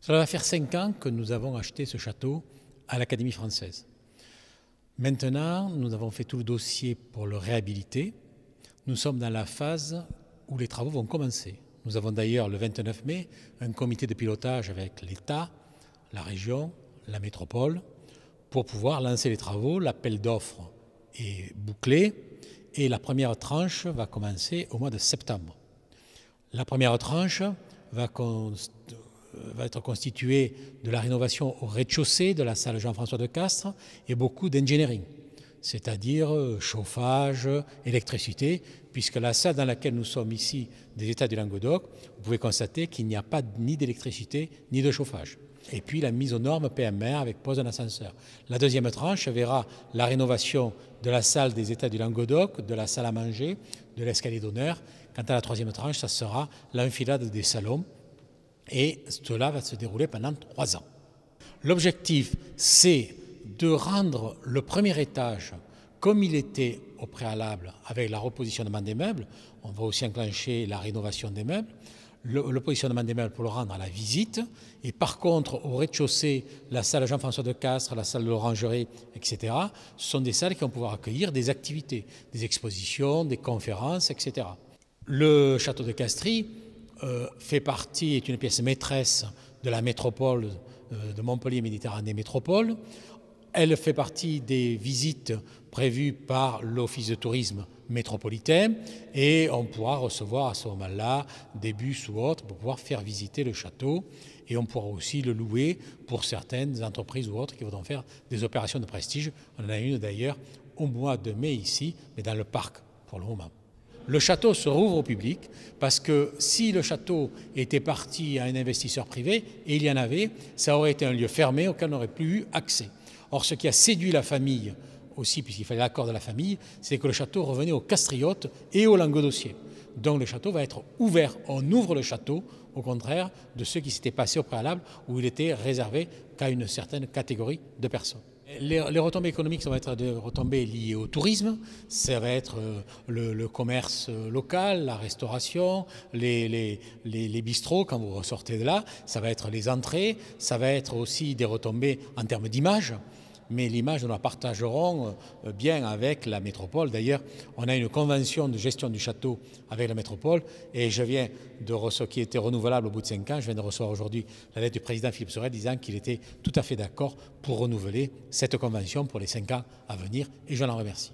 Cela va faire 5 ans que nous avons acheté ce château à l'Académie française. Maintenant, nous avons fait tout le dossier pour le réhabiliter. Nous sommes dans la phase où les travaux vont commencer. Nous avons d'ailleurs le 29 mai un comité de pilotage avec l'État, la région, la métropole, pour pouvoir lancer les travaux. L'appel d'offres est bouclé et la première tranche va commencer au mois de septembre. La première tranche va être constituée de la rénovation au rez-de-chaussée de la salle Jean-François de Castres et beaucoup d'engineering, c'est-à-dire chauffage, électricité, puisque la salle dans laquelle nous sommes ici, des États du Languedoc, vous pouvez constater qu'il n'y a pas ni d'électricité ni de chauffage. Et puis la mise aux normes PMR avec pose d'un ascenseur. La deuxième tranche verra la rénovation de la salle des États du Languedoc, de la salle à manger, de l'escalier d'honneur. Quant à la troisième tranche, ça sera l'enfilade des salons. Et cela va se dérouler pendant 3 ans. L'objectif, c'est de rendre le premier étage comme il était au préalable avec la repositionnement des meubles. On va aussi enclencher la rénovation des meubles. Le positionnement des meubles pour le rendre à la visite. Et par contre, au rez-de-chaussée, la salle Jean-François de Castres, la salle de l'Orangerie, etc., ce sont des salles qui vont pouvoir accueillir des activités, des expositions, des conférences, etc. Le château de Castries est une pièce maîtresse de la métropole de Montpellier Méditerranée Métropole. Elle fait partie des visites prévues par l'Office de tourisme métropolitain et on pourra recevoir à ce moment-là des bus ou autres pour pouvoir faire visiter le château et on pourra aussi le louer pour certaines entreprises ou autres qui voudront faire des opérations de prestige. On en a une d'ailleurs au mois de mai ici, mais dans le parc pour le moment. Le château se rouvre au public parce que si le château était parti à un investisseur privé, et il y en avait, ça aurait été un lieu fermé auquel on n'aurait plus eu accès. Or, ce qui a séduit la famille aussi, puisqu'il fallait l'accord de la famille, c'est que le château revenait aux Castriotes et aux Languedociers. Donc le château va être ouvert. On ouvre le château, au contraire de ce qui s'était passé au préalable, où il était réservé qu'à une certaine catégorie de personnes. Les retombées économiques, ça va être des retombées liées au tourisme, ça va être le commerce local, la restauration, les bistrots quand vous ressortez de là, ça va être les entrées, ça va être aussi des retombées en termes d'image. Mais l'image, nous la partagerons bien avec la métropole. D'ailleurs, on a une convention de gestion du château avec la métropole et qui était renouvelable au bout de 5 ans. Je viens de recevoir aujourd'hui la lettre du président Philippe Sorel disant qu'il était tout à fait d'accord pour renouveler cette convention pour les 5 ans à venir et je l'en remercie.